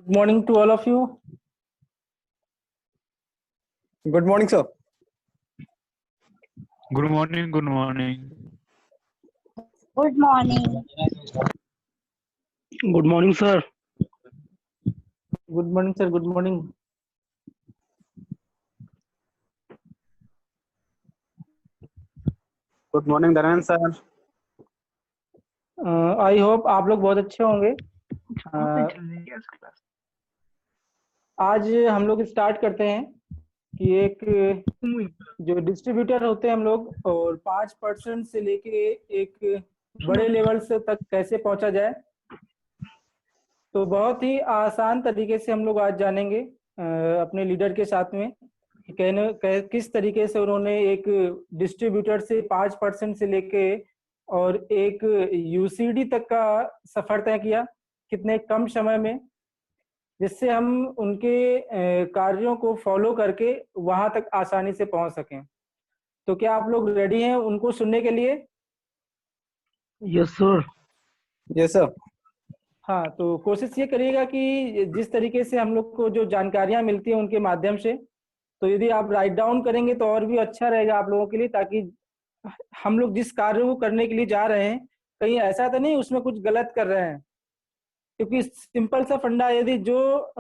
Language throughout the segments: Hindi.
Good morning to all of you. Good morning, sir. Good morning. Good morning. Good morning. Good morning, sir. Good morning, sir. Good morning. Good morning, Dhananjay sir. I hope आप लोग बहुत अच्छे होंगे। आज हम लोग स्टार्ट करते हैं कि एक जो डिस्ट्रीब्यूटर होते हैं हम लोग और 5% से लेके एक बड़े लेवल से तक कैसे पहुंचा जाए। तो बहुत ही आसान तरीके से हम लोग आज जानेंगे अपने लीडर के साथ में किस तरीके से उन्होंने एक डिस्ट्रीब्यूटर से 5% से लेके और एक यूसीडी तक का सफर तय किया कितने कम समय में, जिससे हम उनके कार्यों को फॉलो करके वहां तक आसानी से पहुंच सकें। तो क्या आप लोग रेडी हैं उनको सुनने के लिए? Yes sir. Yes, sir. हाँ, तो कोशिश ये करिएगा कि जिस तरीके से हम लोग को जो जानकारियां मिलती हैं उनके माध्यम से, तो यदि आप राइट डाउन करेंगे तो और भी अच्छा रहेगा आप लोगों के लिए, ताकि हम लोग जिस कार्य को करने के लिए जा रहे हैं कहीं ऐसा तो नहीं उसमें कुछ गलत कर रहे हैं। क्योंकि सिंपल सा फंडा, यदि जो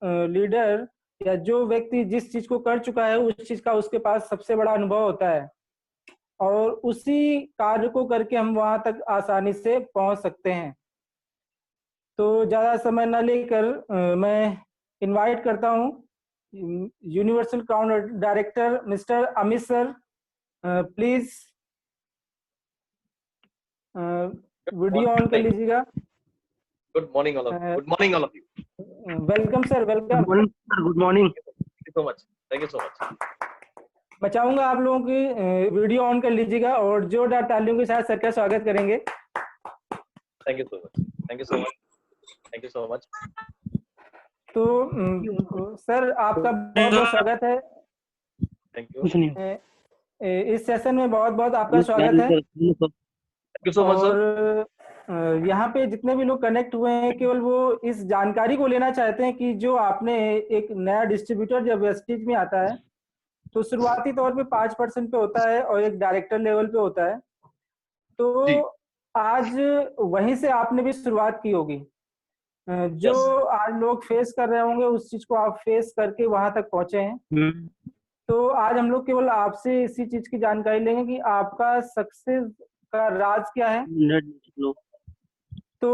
लीडर या जो व्यक्ति जिस चीज को कर चुका है उस चीज का उसके पास सबसे बड़ा अनुभव होता है और उसी कार्य को करके हम वहां तक आसानी से पहुंच सकते हैं। तो ज्यादा समय न लेकर मैं इनवाइट करता हूं universal crown director mister Amit sir, please video on कर लीजिएगा। Good morning, all of you. Good morning, all of you. Welcome sir, welcome. Good morning, sir. Good morning. Thank you so much. Thank you so much. मैं चाहूंगा आप लोगों की वीडियो ऑन कर लीजिएगा और जोरदार तालियों के साथ सर का स्वागत करेंगे। Thank you so much. Thank you so much. Thank you so much. तो सर आपका बहुत बहुत स्वागत है। Thank you. कुछ नहीं। इस सेशन में बहुत बहुत आपका स्वागत है। Thank you so much, sir. और यहाँ पे जितने भी लोग कनेक्ट हुए हैं केवल वो इस जानकारी को लेना चाहते हैं कि जो आपने एक नया डिस्ट्रीब्यूटर जब वेस्टेज में आता है तो शुरुआती तौर पे 5% पे होता है और एक डायरेक्टर लेवल पे होता है। तो आज वहीं से आपने भी शुरुआत की होगी। जो आज लोग फेस कर रहे होंगे उस चीज को आप फेस करके वहां तक पहुंचे हैं। तो आज हम लोग केवल आपसे इसी चीज की जानकारी लेंगे कि आपका सक्सेस का राज क्या है। तो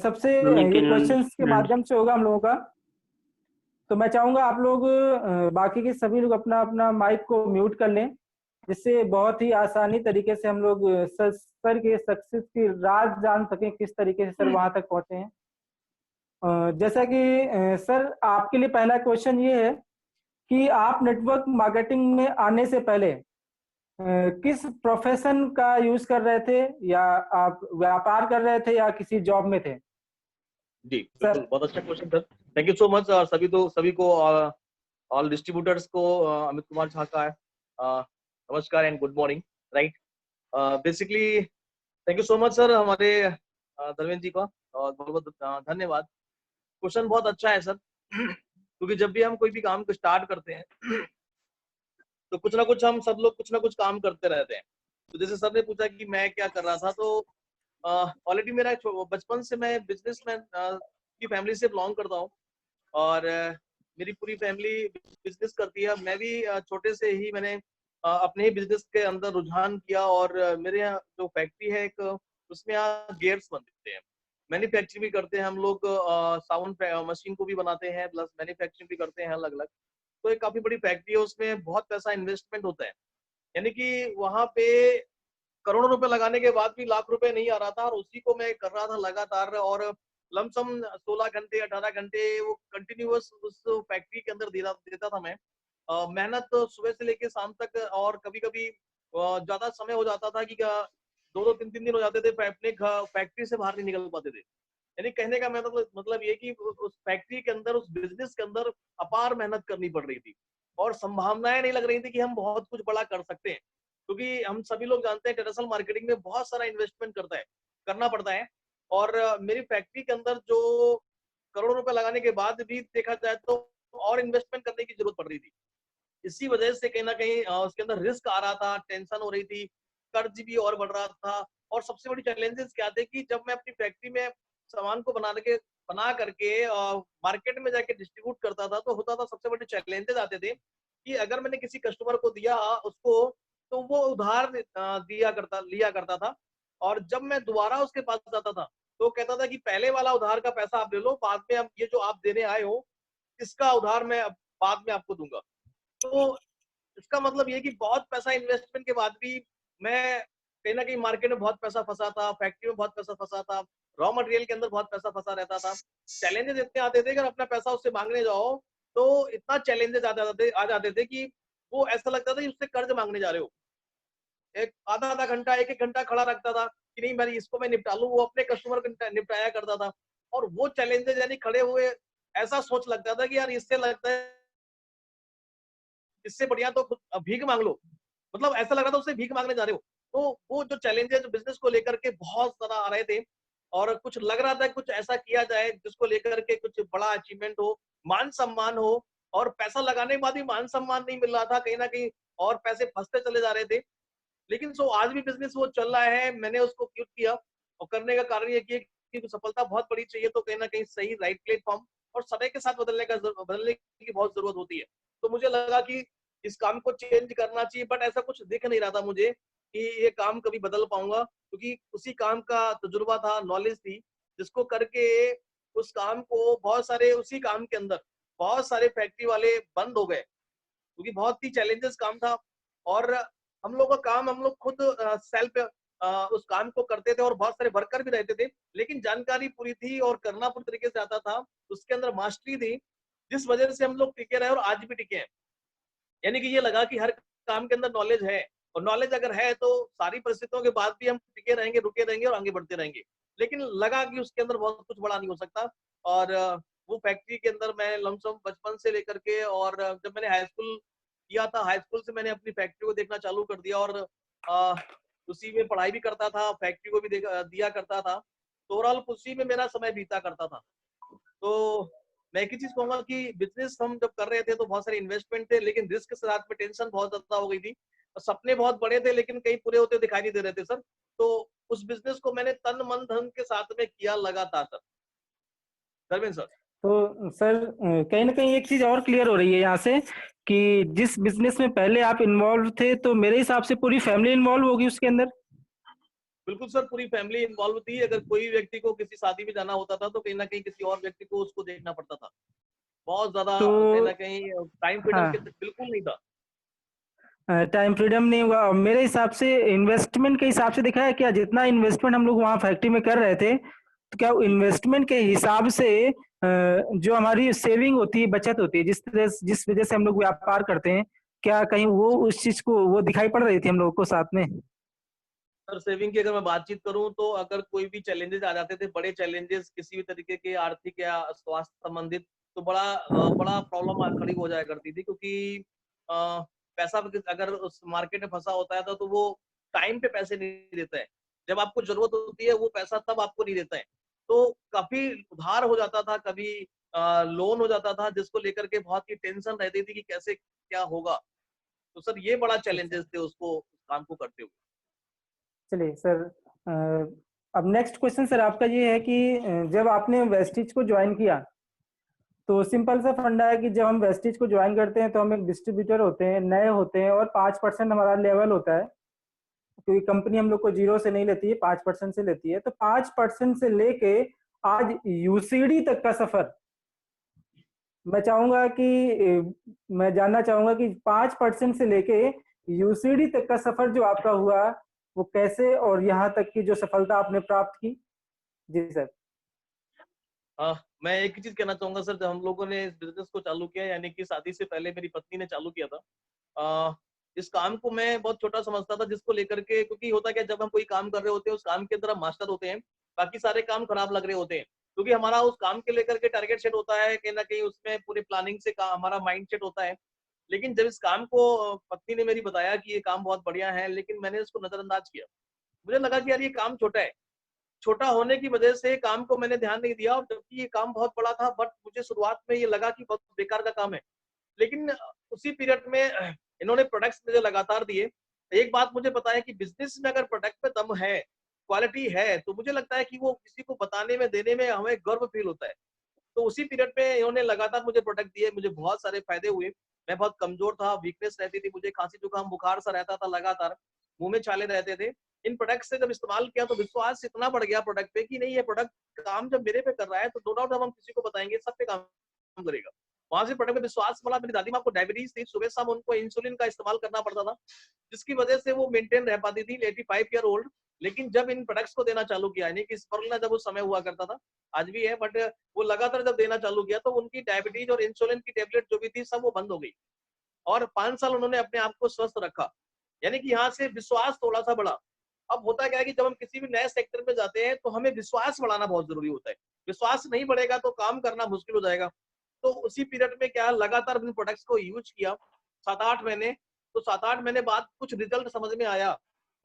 सबसे ये क्वेश्चंस के माध्यम से होगा हम लोगों का। तो मैं चाहूंगा आप लोग बाकी के सभी लोग अपना अपना माइक को म्यूट कर लें, जिससे बहुत ही आसानी तरीके से हम लोग सर के सक्सेस की राज जान सकें, किस तरीके से सर वहां तक पहुंचे हैं। जैसा कि सर आपके लिए पहला क्वेश्चन ये है कि आप नेटवर्क मार्केटिंग में आने से पहले किस प्रोफेशन का यूज कर रहे थे, या आप व्यापार कर रहे थे या किसी जॉब में थे? जी बिल्कुल, बहुत अच्छा question sir. Thank you so much. और सभी को ऑल डिस्ट्रीब्यूटर्स को अमित कुमार झा का नमस्कार and good morning. Right, basically thank you so much sir हमारे धर्मेंद्र जी का, और बहुत बहुत धन्यवाद। क्वेश्चन बहुत अच्छा है सर, क्योंकि जब भी हम कोई भी काम को स्टार्ट करते हैं तो कुछ ना कुछ हम सब लोग कुछ ना कुछ काम करते रहते हैं। तो जैसे सर ने पूछा कि मैं क्या कर रहा था, तो ऑलरेडी मेरा बचपन से मैं बिजनेसमैन की फैमिली से बिलोंग करता हूँ और मेरी पूरी फैमिली बिजनेस करती है। मैं भी छोटे से ही मैंने अपने ही बिजनेस के अंदर रुझान किया और मेरे यहाँ जो फैक्ट्री है एक, उसमें यहाँ गियर्स बनते हैं, मैन्युफैक्चरिंग भी करते हैं हम लोग, साउंड मशीन को भी बनाते हैं प्लस मैन्युफैक्चरिंग भी करते हैं अलग अलग। तो एक काफी बड़ी फैक्ट्री है, उसमें बहुत पैसा इन्वेस्टमेंट होता है, यानी कि वहां पे करोड़ों रुपए लगाने के बाद भी लाख रुपए नहीं आ रहा था, और उसी को मैं कर रहा था लगातार। और लमसम 16 घंटे 18 घंटे वो कंटिन्यूअस उस फैक्ट्री के अंदर देता था मैं। मेहनत तो सुबह से लेके शाम तक, और कभी कभी ज्यादा समय हो जाता था कि 2-2 3 दिन हो जाते थे अपने फैक्ट्री से बाहर नहीं निकल पाते थे। यानी कहने का मतलब ये कि उस फैक्ट्री के अंदर, उस बिजनेस के अंदर अपार मेहनत करनी पड़ रही थी और संभावनाएं नहीं लग रही थी कि हम बहुत कुछ बड़ा कर सकते हैं, क्योंकि हम सभी लोग जानते हैं ट्रेडिशनल मार्केटिंग में बहुत सारा इन्वेस्टमेंट करना पड़ता है। और मेरी फैक्ट्री के अंदर जो करोड़ों रुपए लगाने के बाद भी देखा जाए तो और इन्वेस्टमेंट करने की जरूरत पड़ रही थी। इसी वजह से कहीं ना कहीं उसके अंदर रिस्क आ रहा था, टेंशन हो रही थी, कर्ज भी और बढ़ रहा था। और सबसे बड़ी चैलेंजेस क्या थे कि जब मैं अपनी फैक्ट्री में सामान को बना करके मार्केट में जाके डिस्ट्रीब्यूट करता था, तो होता था सबसे बड़े चैलेंजेस आते थे कि अगर मैंने किसी कस्टमर को दिया उसको, तो वो उधार लिया करता था। और जब मैं दोबारा उसके पास जाता था तो कहता था कि पहले वाला उधार का पैसा आप ले लो, बाद में अब ये जो आप देने आए हो इसका उधार मैं अब बाद में आपको दूंगा। तो इसका मतलब ये कि बहुत पैसा इन्वेस्टमेंट के बाद भी मैं कहीं ना कहीं मार्केट में बहुत पैसा फंसा था, फैक्ट्री में बहुत पैसा फंसा था, रॉ मटेरियल के अंदर बहुत पैसा फंसा रहता था। चैलेंजेस इतने आते थे, अगर अपना पैसा उससे मांगने जाओ तो इतना चैलेंजेस आ जाते थे कि वो ऐसा लगता था कि उससे कर्ज मांगने जा रहे हो। एक आधा आधा घंटा, एक एक घंटा खड़ा रखता था कि नहीं भाई इसको मैं निपटा लूं, वो अपने कस्टमर को निपटाया करता था। और वो चैलेंजेस यानी खड़े हुए ऐसा सोच लगता था कि यार इससे लगता है, इससे बढ़िया तो भीख मांग लो। मतलब ऐसा लग रहा था उससे भीख मांगने जा रहे हो। तो वो जो चैलेंजेस बिजनेस को लेकर के बहुत सारा आ रहे थे, और कुछ लग रहा था कुछ ऐसा किया जाए जिसको लेकर के कुछ बड़ा अचीवमेंट हो, मान सम्मान हो। और पैसा लगाने के बाद भी मान सम्मान नहीं मिल रहा था कहीं ना कहीं, और पैसे फंसते चले जा रहे थे। लेकिन आज भी बिजनेस वो चल रहा है। मैंने उसको क्विट किया, और करने का कारण ये कि सफलता बहुत बड़ी चाहिए तो कहीं ना कहीं सही राइट प्लेटफॉर्म और समय के साथ बदलने की बहुत जरूरत होती है। तो मुझे लगा कि इस काम को चेंज करना चाहिए, बट ऐसा कुछ दिख नहीं रहा था मुझे कि ये काम कभी बदल पाऊंगा, क्योंकि उसी काम का तजुर्बा था, नॉलेज थी, जिसको करके उस काम को बहुत सारे उसी काम के अंदर बहुत सारे फैक्ट्री वाले बंद हो गए, क्योंकि बहुत ही चैलेंजेस काम था। और हम लोग का काम हम लोग खुद सेल्फ उस काम को करते थे, और बहुत सारे वर्कर भी रहते थे, लेकिन जानकारी पूरी थी और करना पूरी तरीके से आता था, उसके अंदर मास्टरी थी, जिस वजह से हम लोग टिके रहे और आज भी टिके हैं। यानी कि ये लगा कि हर काम के अंदर नॉलेज है, और नॉलेज अगर है तो सारी परिस्थितियों के बाद भी हम टिके रहेंगे, रुके रहेंगे और आगे बढ़ते रहेंगे। लेकिन लगा कि उसके अंदर बहुत कुछ बड़ा नहीं हो सकता। और वो फैक्ट्री के अंदर मैं लमसम बचपन से लेकर के, और जब मैंने हाई स्कूल किया था, हाई स्कूल से मैंने अपनी फैक्ट्री को देखना चालू कर दिया, और अ, उसी में पढ़ाई भी करता था, फैक्ट्री को भी दिया करता था। तो ओवरऑल उसी में मेरा समय बीता करता था। तो मैं एक ही चीज कहूंगा कि बिजनेस हम जब कर रहे थे तो बहुत सारे इन्वेस्टमेंट थे, लेकिन रिस्क के साथ में टेंशन बहुत ज्यादा हो गई थी, और सपने बहुत बड़े थे लेकिन कहीं पूरे होते दिखाई नहीं दे रहे थे सर। तो उस बिजनेस को मैंने तन मन धन के साथ में किया लगातार सर। धर्मेंद्र सर। तो सर कहीं ना कहीं एक चीज और क्लियर हो रही है यहाँ से कि जिस बिजनेस में पहले आप इन्वॉल्व थे, तो मेरे हिसाब से पूरी फैमिली इन्वॉल्व होगी उसके अंदर। बिल्कुल सर, पूरी फैमिली इन्वॉल्व थी। अगर कोई व्यक्ति को किसी शादी में जाना होता था तो कहीं ना कहीं किसी और व्यक्ति को उसको देखना पड़ता था। बहुत ज्यादा तो कहीं ना कहीं टाइम फ्रीडम हाँ, के बिल्कुल नहीं था। टाइम फ्रीडम नहीं हुआ। और मेरे हिसाब से इन्वेस्टमेंट के हिसाब से देखा है क्या, जितना इन्वेस्टमेंट हम लोग वहाँ फैक्ट्री में कर रहे थे, तो क्या जी। इन्वेस्टमेंट के हिसाब से जो हमारी सेविंग होती है, बचत होती है, जिस वजह से हम लोग व्यापार करते हैं, क्या कहीं वो उस चीज को वो दिखाई पड़ रही थी हम लोगों को साथ में? सर सेविंग की अगर मैं बातचीत करूं तो अगर कोई भी चैलेंजेस आ जाते थे, बड़े चैलेंजेस किसी भी तरीके के आर्थिक या स्वास्थ्य संबंधित, तो बड़ा प्रॉब्लम खड़ी हो जाया करती थी, क्योंकि अ, पैसा अगर उस मार्केट में फंसा होता है तो वो टाइम पे पैसे नहीं देता है। जब आपको जरूरत होती है वो पैसा तब आपको नहीं देता है। तो काफी उधार हो जाता था, कभी लोन हो जाता था, जिसको लेकर के बहुत ही टेंशन रहती थी कि कैसे क्या होगा। तो सर ये बड़ा अच्छा, चैलेंजेस थे उसको, उस काम को करते हुए। चलिए सर, अब नेक्स्ट क्वेश्चन सर आपका ये है कि जब आपने वेस्टिज को ज्वाइन किया, तो सिंपल सा फंडा है कि जब हम वेस्टिज को ज्वाइन करते हैं तो हम एक डिस्ट्रीब्यूटर होते हैं, नए होते हैं, और 5% हमारा लेवल होता है, क्योंकि कंपनी हम लोग को 0 से नहीं लेती है, 5% से लेती है। तो 5% से लेके आज यूसीडी तक का सफर, मैं चाहूंगा कि मैं जानना चाहूंगा कि 5% से लेके यूसीडी तक का सफर जो आपका हुआ, वो कैसे, और यहाँ तक की जो सफलता आपने प्राप्त की। जी सर। मैं एक ही चीज कहना चाहूंगा सर, जब हम लोगों ने इस बिजनेस को चालू किया, यानी कि शादी से पहले मेरी पत्नी ने चालू किया था। इस काम को मैं बहुत छोटा समझता था, जिसको लेकर के, क्योंकि होता क्या, जब हम कोई काम कर रहे होते हैं उस काम के अंदर हम मास्टर होते हैं, बाकी सारे काम खराब लग रहे होते हैं, क्योंकि हमारा उस काम के लेकर के टारगेट सेट होता है, कहीं ना कहीं उसमें पूरी प्लानिंग से हमारा माइंड सेट होता है। लेकिन जब इस काम को पत्नी ने मेरी बताया कि ये काम बहुत बढ़िया है, लेकिन मैंने इसको नजरअंदाज किया। मुझे लगा कि यार ये काम छोटा है, छोटा होने की वजह से काम को मैंने ध्यान नहीं दिया, और जबकि ये काम बहुत बड़ा था, बट मुझे शुरुआत में ये लगा कि बहुत बेकार का काम है। लेकिन उसी पीरियड में इन्होंने प्रोडक्ट्स मुझे लगातार दिए। एक बात मुझे पता है कि बिजनेस में अगर प्रोडक्ट पे दम है, क्वालिटी है, तो मुझे लगता है कि वो किसी को बताने में, देने में हमें गर्व फील होता है। तो उसी पीरियड में इन्होंने लगातार मुझे प्रोडक्ट दिए, मुझे बहुत सारे फायदे हुए। मैं बहुत कमजोर था, वीकनेस रहती थी, मुझे खांसी जुकाम बुखार सा रहता था लगातार, मुंह में छाले रहते थे। इन प्रोडक्ट से जब इस्तेमाल किया तो विश्वास इतना बढ़ गया प्रोडक्ट पे कि नहीं, ये प्रोडक्ट काम जब मेरे पे कर रहा है तो नो डाउट हम किसी को बताएंगे, सब पे काम करेगा। वहां से प्रोडक्ट में विश्वास बढ़ा। मेरी दादी माँ को डायबिटीज थी, सुबह शाम उनको इंसुलिन का इस्तेमाल करना पड़ता था, जिसकी वजह से वो मेंटेन रह पाती थी, 85 ईयर ओल्ड। लेकिन जब इन प्रोडक्ट्स को देना चालू किया, यानी कि स्पर्ला जब उस समय हुआ करता था, आज भी है, बट वो लगातार जब देना चालू किया तो उनकी डायबिटीज और इंसुलिन की टेबलेट जो भी थी सब वो बंद हो गई, और 5 साल उन्होंने अपने आप को स्वस्थ रखा। यानी कि यहाँ से विश्वास थोड़ा सा बढ़ा। अब होता क्या है कि जब हम किसी भी नए सेक्टर में जाते हैं तो हमें विश्वास बढ़ाना बहुत जरूरी होता है। विश्वास नहीं बढ़ेगा तो काम करना मुश्किल हो जाएगा। तो उसी पीरियड में क्या, लगातार इन प्रोडक्ट्स को यूज किया 7-8 महीने। तो 7-8 महीने बाद कुछ रिजल्ट समझ में आया,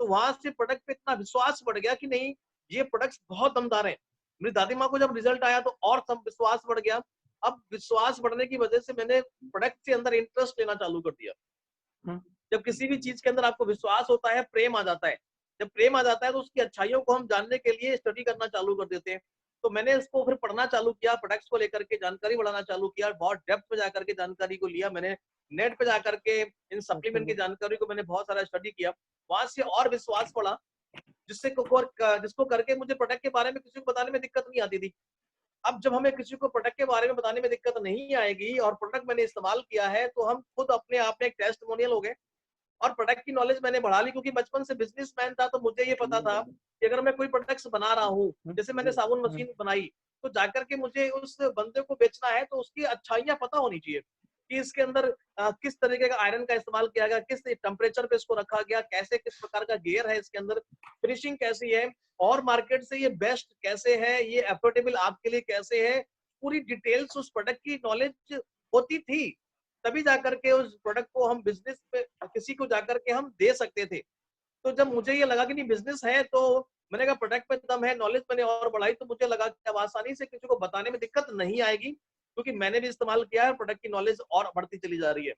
तो वहां से प्रोडक्ट पे इतना विश्वास बढ़ गया कि नहीं, ये प्रोडक्ट्स बहुत दमदार हैं। मेरी दादी माँ को जब रिजल्ट आया तो और सब विश्वास बढ़ गया। अब विश्वास बढ़ने की वजह से मैंने प्रोडक्ट के अंदर इंटरेस्ट लेना चालू कर दिया। जब किसी भी चीज के अंदर आपको विश्वास होता है, प्रेम आ जाता है। जब प्रेम आ जाता है तो उसकी अच्छाइयों को हम जानने के लिए स्टडी करना चालू कर देते हैं। तो मैंने इसको फिर पढ़ना चालू किया, प्रोडक्ट्स को लेकर के जानकारी बढ़ाना चालू किया, बहुत डेप्थ में जाकर के जानकारी को लिया मैंने। नेट पे जाकर के इन सप्लीमेंट की जानकारी को मैंने बहुत सारा स्टडी किया, वहां से और विश्वास बढ़ा, जिसको करके मुझे प्रोडक्ट के बारे में किसी को बताने में दिक्कत नहीं आती थी। अब जब हमें किसी को प्रोडक्ट के बारे में बताने में दिक्कत नहीं आएगी और प्रोडक्ट मैंने इस्तेमाल किया है, तो हम खुद अपने आप में एक टेस्टिमोनियल हो गए। और प्रोडक्ट की नॉलेज मैंने बढ़ा ली, क्योंकि बचपन से बिजनेसमैन था, तो मुझे ये पता था कि अगर मैं कोई प्रोडक्ट्स बना रहा हूँ, जैसे मैंने साबुन मशीन बनाई, तो जाकर के मुझे उस बंदे को बेचना है तो उसकी अच्छाइयां पता होनी चाहिए कि इसके अंदर किस तरीके का आयरन का इस्तेमाल किया गया, किस टेम्परेचर पे इसको रखा गया, कैसे किस प्रकार का गियर है इसके अंदर, फिनिशिंग कैसी है, और मार्केट से ये बेस्ट कैसे है, ये एफोर्डेबल आपके लिए कैसे है, पूरी डिटेल्स उस प्रोडक्ट की नॉलेज होती थी। तभी जाकर के उस प्रोडक्ट को हम बिजनेस पे किसी को जाकर के हम दे सकते थे। तो जब मुझे ये लगा कि नहीं बिजनेस है, तो मैंने कहा प्रोडक्ट पे दम है, नॉलेज मैंने और बढ़ाई, तो मुझे लगा कि अब आसानी से किसी को बताने में दिक्कत नहीं आएगी, क्योंकि मैंने भी इस्तेमाल किया है, प्रोडक्ट की नॉलेज और बढ़ती चली जा रही है।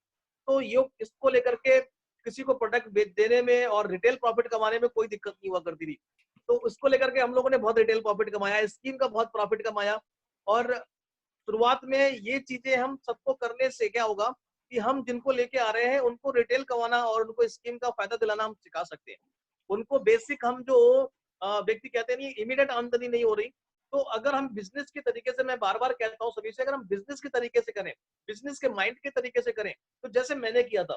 तो ये इसको लेकर के किसी को प्रोडक्ट देने में और रिटेल प्रॉफिट कमाने में कोई दिक्कत नहीं हुआ करती थी। तो इसको लेकर के हम लोगों ने बहुत रिटेल प्रॉफिट कमाया, स्कीम का बहुत प्रॉफिट कमाया। और शुरुआत में ये चीजें हम सबको करने से क्या होगा कि हम जिनको लेके आ रहे हैं उनको रिटेल कमाना और उनको स्कीम का फायदा दिलाना हम सिखा सकते हैं। उनको बेसिक हम जो व्यक्ति कहते हैं नहीं, इमीडिएट आमदनी नहीं हो रही, तो अगर हम बिजनेस के तरीके से, मैं बार बार कहता हूँ सभी से, अगर हम बिजनेस के तरीके से करें, बिजनेस के माइंड के तरीके से करें, तो जैसे मैंने किया था,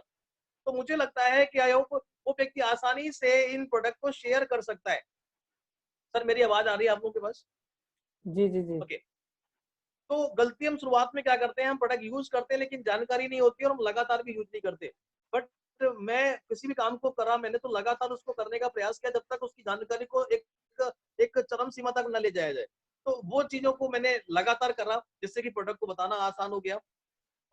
तो मुझे लगता है कि वो व्यक्ति आसानी से इन प्रोडक्ट को शेयर कर सकता है। सर मेरी आवाज आ रही है आप लोगों के पास? जी जी जी। ओके। तो गलती हम शुरुआत में क्या करते हैं, हम प्रोडक्ट यूज करते हैं लेकिन जानकारी नहीं होती और हम लगातार भी यूज नहीं करते। बट मैं किसी भी काम को करा, मैंने तो लगातार उसको करने का प्रयास किया जब तक उसकी जानकारी को एक चरम सीमा तक न ले जाया जाए। तो वो चीजों को मैंने लगातार करा, जिससे कि प्रोडक्ट को बताना आसान हो गया।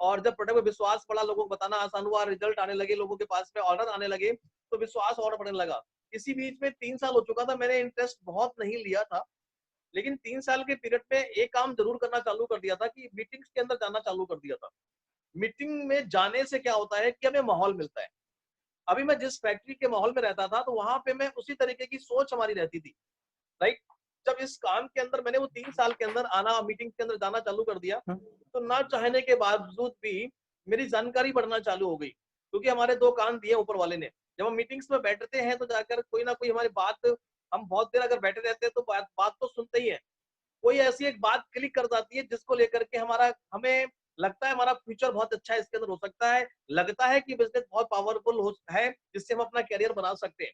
और जब प्रोडक्ट में विश्वास बढ़ा, लोगों को बताना आसान हुआ, रिजल्ट आने लगे, लोगों के पास में ऑर्डर आने लगे, तो विश्वास और बढ़ने लगा। इसी बीच में 3 साल हो चुका था, मैंने इंटरेस्ट बहुत नहीं लिया था, लेकिन 3 साल के पीरियड में एक काम जरूर करना चालू कर दिया था कि मीटिंग्स के अंदर जाना चालू कर दिया था। मीटिंग में जाने से क्या होता है कि हमें माहौल मिलता है। अभी मैं जिस फैक्ट्री के माहौल में रहता था, तो वहां पे मैं उसी तरीके की सोच हमारी रहती थी, राइट। जब इस काम के अंदर मैंने वो 3 साल के अंदर आना, मीटिंग के अंदर जाना चालू कर दिया, तो ना चाहने के बावजूद भी मेरी जानकारी बढ़ना चालू हो गई, क्योंकि हमारे 2 कान दिए ऊपर वाले ने। जब हम मीटिंग्स में बैठते हैं तो जाकर कोई ना कोई हमारी बात, हम बहुत देर अगर बैठे रहते हैं तो बात तो सुनते ही है, कोई ऐसी एक बात क्लिक कर जाती है जिसको लेकर के हमें लगता है हमारा फ्यूचर बहुत अच्छा है, इसके अंदर हो सकता है, लगता है कि बिजनेस बहुत पावरफुल है, जिससे हम अपना करियर बना सकते हैं।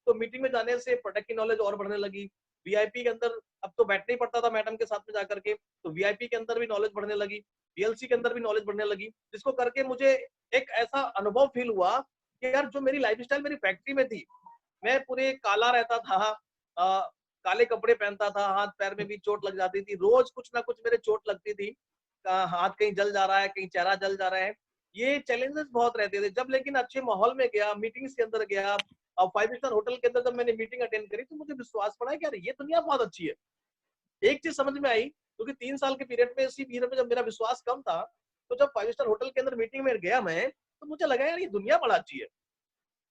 तो मीटिंग में जाने से प्रोडक्ट की नॉलेज और बढ़ने लगी। वीआईपी के अंदर अब तो बैठना ही पड़ता था मैडम के साथ में जाकर के, तो वीआईपी के अंदर भी नॉलेज बढ़ने लगी, पीएलसी के अंदर भी नॉलेज बढ़ने लगी, जिसको करके मुझे एक ऐसा अनुभव फील हुआ कि यार जो मेरी लाइफस्टाइल मेरी फैक्ट्री में थी, मैं पूरे काला रहता था, काले कपड़े पहनता था, हाथ पैर में भी चोट लग जाती थी, रोज कुछ ना कुछ मेरे चोट लगती थी, हाथ कहीं जल जा रहा है, कहीं चेहरा जल जा रहा है, ये चैलेंजेस बहुत रहते थे। जब लेकिन अच्छे माहौल में गया, मीटिंग्स के अंदर गया, और 5 स्टार होटल के अंदर जब मैंने मीटिंग अटेंड करी तो मुझे विश्वास पड़ा कि यार ये दुनिया बहुत अच्छी है। एक चीज समझ में आई, क्योंकि 3 साल के पीरियड में, इसी पीरियड में जब मेरा विश्वास कम था, तो जब 5 स्टार होटल के अंदर मीटिंग में गया मैं, तो मुझे लगा यार ये दुनिया बड़ा अच्छी है,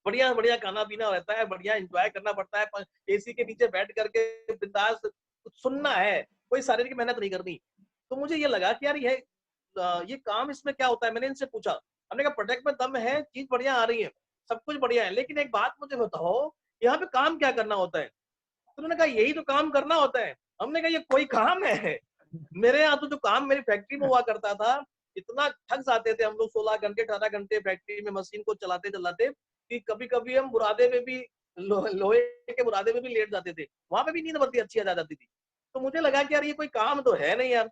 बढ़िया बढ़िया खाना पीना रहता है, बढ़िया एंजॉय करना पड़ता है, एसी के नीचे बैठ करके बिंदास कुछ सुनना है, कोई शारीरिक मेहनत नहीं करनी। तो मुझे ये लगा कि यार ये काम इसमें क्या होता है। मैंने इनसे पूछा, हमने कहा प्रोडक्ट में दम है, चीज बढ़िया आ रही है, सब कुछ बढ़िया है, लेकिन एक बात मुझे बताओ, यहाँ पे काम क्या करना होता है? तो उन्होंने कहा यही तो काम करना होता है। हमने कहा ये कोई काम है? मेरे यहाँ तो जो काम मेरी फैक्ट्री में हुआ करता था, इतना थक जाते थे हम लोग, 16 घंटे 18 घंटे फैक्ट्री में मशीन को चलाते चलाते, कि कभी कभी हम बुरादे में भी लोहे के बुरादे में भी लेट जाते थे, वहां पे भी नींद बढ़ती अच्छी आ जाती थी। तो मुझे लगा कि यार ये कोई काम तो है नहीं यार।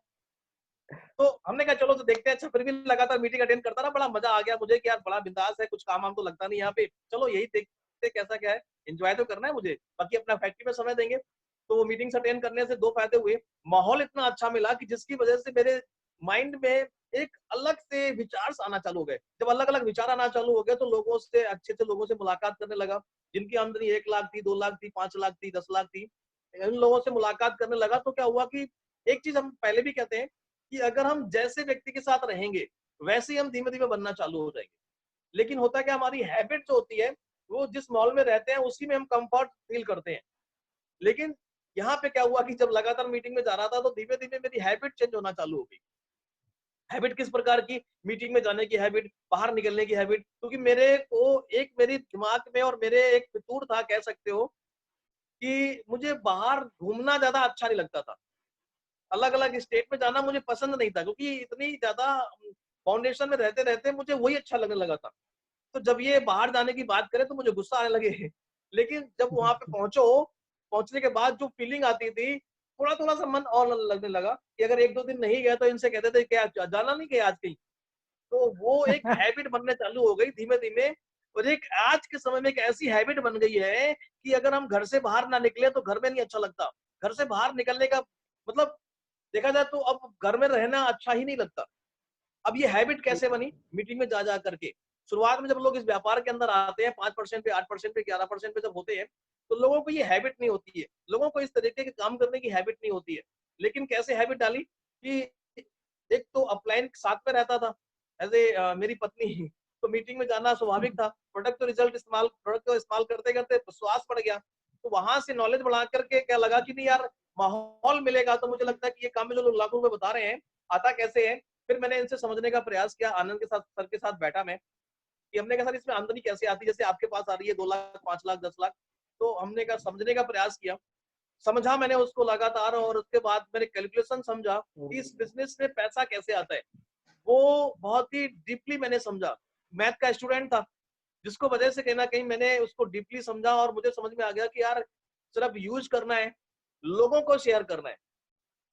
तो हमने कहा चलो तो देखते हैं। अच्छा, फिर भी लगातार मीटिंग अटेंड करता रहा, बड़ा मजा आ गया मुझे कि यार बड़ा बिंदास है, कुछ काम तो लगता नहीं यहाँ पे, चलो यही देखते कैसा क्या है, एंजॉय तो करना है मुझे, बाकी अपना फैक्ट्री में समय देंगे। तो वो मीटिंग्स अटेंड करने से 2 फायदे हुए। माहौल इतना अच्छा मिला कि जिसकी वजह से मेरे माइंड में एक अलग से विचार आना चालू हो गए। जब अलग अलग विचार आना चालू हो गए तो लोगों से, अच्छे अच्छे लोगों से मुलाकात करने लगा, जिनकी आमदनी 1 लाख थी, 2 लाख थी, 5 लाख थी, 10 लाख थी, इन लोगों से मुलाकात करने लगा। तो क्या हुआ कि एक चीज हम पहले भी कहते हैं कि अगर हम जैसे व्यक्ति के साथ रहेंगे वैसे ही हम धीमे धीमे बनना चालू हो जाएंगे। लेकिन होता क्या, हमारी हैबिट जो होती है, वो जिस माहौल में रहते हैं उसी में हम कंफर्ट फील करते हैं। लेकिन यहाँ पे क्या हुआ कि जब लगातार मीटिंग में जा रहा था तो धीमे धीमे मेरी हैबिट चेंज होना चालू हो गई। हैबिट किस प्रकार की? मीटिंग में जाने की हैबिट, बाहर निकलने की हैबिट। क्योंकि मेरे को एक, मेरी दिमाग में और मेरे एक फितूर था, कह सकते हो कि मुझे बाहर घूमना ज्यादा अच्छा नहीं लगता था, अलग अलग स्टेट में जाना मुझे पसंद नहीं था, क्योंकि इतनी ज्यादा फाउंडेशन में रहते रहते मुझे वही अच्छा लगने लगा था। तो जब ये बाहर जाने की बात करें तो मुझे गुस्सा आने लगे। लेकिन जब वहां पे पहुंचने के बाद जो फीलिंग आती थी, थोड़ा थोड़ा सा मन और लगने लगा कि अगर 1-2 दिन नहीं गया तो इनसे कहते थे क्या जाना नहीं गया आज कहीं। तो वो एक हैबिट बनने चालू हो गई धीमे धीमे। और एक आज के समय में एक ऐसी हैबिट बन गई है कि अगर हम घर से बाहर ना निकले तो घर में नहीं अच्छा लगता। घर से बाहर निकलने का मतलब देखा जाए तो अब घर में रहना अच्छा ही नहीं लगता। अब ये हैबिट कैसे बनी? मीटिंग में जा जा करके। शुरुआत में जब लोग इस व्यापार के अंदर आते हैं, 5% पे, 8% पे, 11% पे जब होते हैं, तो लोगों को ये हैबिट नहीं होती है, लोगों को इस तरीके के काम करने की हैबिट नहीं होती है। लेकिन कैसे हैबिट डाली कि एक तो अपलाइन साथ में रहता था, एज ए मेरी पत्नी, तो मीटिंग में जाना स्वाभाविक था। प्रोडक्ट को इस्तेमाल करते करते विश्वास बढ़ गया। तो वहां से नॉलेज बढ़ा करके क्या लगा कि नहीं यार, माहौल मिलेगा तो मुझे लगता है कि ये काम में जो लोग लाखों रुपए बता रहे हैं, आता कैसे है। फिर मैंने इनसे समझने का प्रयास किया, आनंद के साथ, सर के साथ बैठा मैं, कि हमने कहा सर इसमें आमदनी कैसे आती है, जैसे आपके पास आ रही है 2 लाख, 5 लाख, 10 लाख। तो हमने कहा समझने का प्रयास किया, समझा मैंने उसको लगातार, और उसके बाद मैंने कैलकुलेशन समझा कि इस बिजनेस में पैसा कैसे आता है। वो बहुत ही डीपली मैंने समझा। मैथ का स्टूडेंट था, जिसको वजह से कहीं ना कहीं मैंने उसको डीपली समझा, और मुझे समझ में आ गया कि यार सिर्फ यूज करना है, लोगों को शेयर करना है,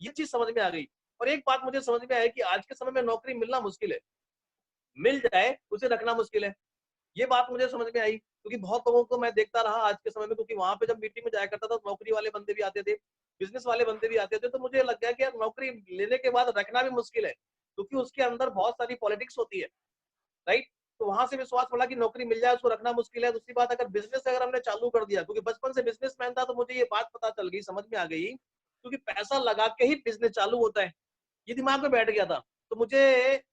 ये चीज समझ में आ गई। और एक बात मुझे समझ में आई कि आज के समय में नौकरी मिलना मुश्किल है, मिल जाए उसे रखना मुश्किल है। ये बात मुझे समझ में आई, क्योंकि बहुत लोगों को मैं देखता रहा आज के समय में, क्योंकि वहां पे जब मीटिंग में जाया करता था तो नौकरी वाले बंदे भी आते थे, बिजनेस वाले बंदे भी आते थे। तो मुझे लग गया कि यार नौकरी लेने के बाद रखना भी मुश्किल है, क्योंकि उसके अंदर बहुत सारी पॉलिटिक्स होती है, राइट। तो वहां से विश्वास पड़ा कि नौकरी मिल जाए, उसको रखना मुश्किल है। दूसरी बात, अगर बिजनेस अगर हमने चालू कर दिया, क्योंकि बचपन से बिजनेसमैन था, तो मुझे ये बात पता चल गई, समझ में आ गई, क्योंकि पैसा लगा के ही बिजनेस चालू होता है, ये दिमाग में बैठ गया था। तो मुझे,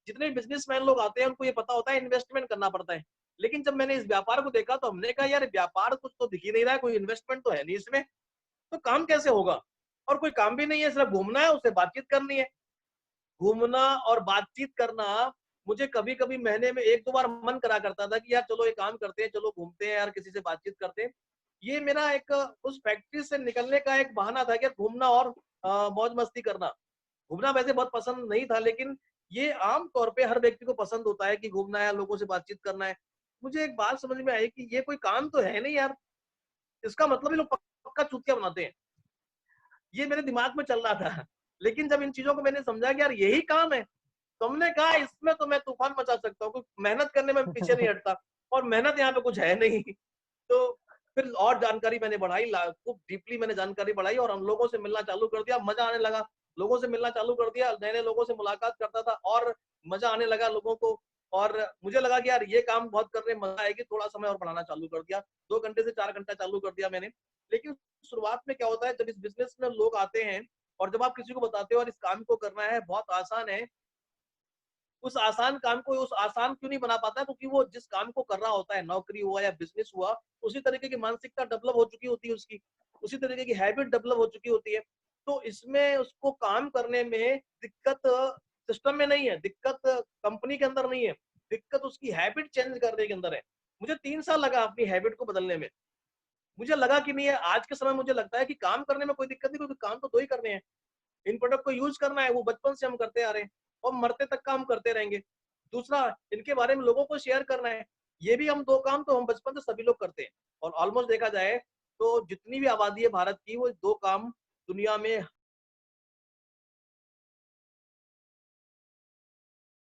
जितने बिजनेसमैन लोग आते हैं उनको ये पता होता है इन्वेस्टमेंट करना पड़ता है। लेकिन जब मैंने इस व्यापार को देखा तो हमने कहा यार व्यापार कुछ तो दिख ही नहीं रहा है, कोई इन्वेस्टमेंट तो है नहीं इसमें, तो काम कैसे होगा? और कोई काम भी नहीं है, सिर्फ घूमना है, उससे बातचीत करनी है। घूमना और बातचीत करना मुझे कभी कभी महीने में 1-2 बार मन करा करता था कि यार चलो ये काम करते हैं, चलो घूमते हैं यार, किसी से बातचीत करते हैं। ये मेरा एक उस फैक्ट्री से निकलने का एक बहाना था कि यार घूमना और मौज मस्ती करना। घूमना वैसे बहुत पसंद नहीं था, लेकिन ये आम तौर पे हर व्यक्ति को पसंद होता है कि घूमना है, लोगों से बातचीत करना है। मुझे एक बात समझ में आई कि ये कोई काम तो है नहीं यार, इसका मतलब ये लोग पक्का चूतिया बनाते हैं, ये मेरे दिमाग में चल रहा था। लेकिन जब इन चीजों को मैंने समझा कि यार यही काम है, तो हमने कहा इसमें तो मैं तूफान मचा सकता हूँ, क्योंकि मेहनत करने में पीछे नहीं हटता, और मेहनत यहाँ पे कुछ है नहीं। तो फिर और जानकारी मैंने बढ़ाई, खूब डीपली मैंने जानकारी बढ़ाई, और हम लोगों से मिलना चालू कर दिया, मजा आने लगा। लोगों से मिलना चालू कर दिया, नए नए लोगों से मुलाकात करता था और मजा आने लगा लोगों को। और मुझे लगा कि यार ये काम बहुत करने में मजा आएगी, थोड़ा समय और बढ़ाना चालू कर दिया, 2 घंटे से 4 घंटा चालू कर दिया मैंने। लेकिन शुरुआत में क्या होता है, जब इस बिजनेस में लोग आते हैं और जब आप किसी को बताते हो और इस काम को करना है, बहुत आसान है, उस आसान काम को उस आसान क्यों नहीं बना पाता, क्योंकि वो जिस काम को कर रहा होता है, नौकरी हुआ या बिजनेस हुआ, उसी तरीके की मानसिकता डेवलप हो चुकी होती है उसकी, उसी तरीके की हैबिट डेवलप हो चुकी होती है। तो इसमें उसको काम करने में दिक्कत सिस्टम में नहीं है, दिक्कत कंपनी के अंदर नहीं है, दिक्कत उसकी हैबिट चेंज करने के अंदर है। मुझे 3 साल लगा अपनी हैबिट को बदलने में। मुझे लगा कि नहीं है, आज के समय मुझे लगता है कि काम करने में कोई दिक्कत नहीं, क्योंकि काम तो 2 ही करने हैं। इन प्रोडक्ट को यूज करना है, वो बचपन से हम करते आ रहे हैं और मरते तक काम करते रहेंगे। दूसरा, इनके बारे में लोगों को शेयर करना है, ये भी हम 2 काम तो हम बचपन से सभी लोग करते हैं। और ऑलमोस्ट देखा जाए तो जितनी भी आबादी है भारत की, वो 2 काम दुनिया में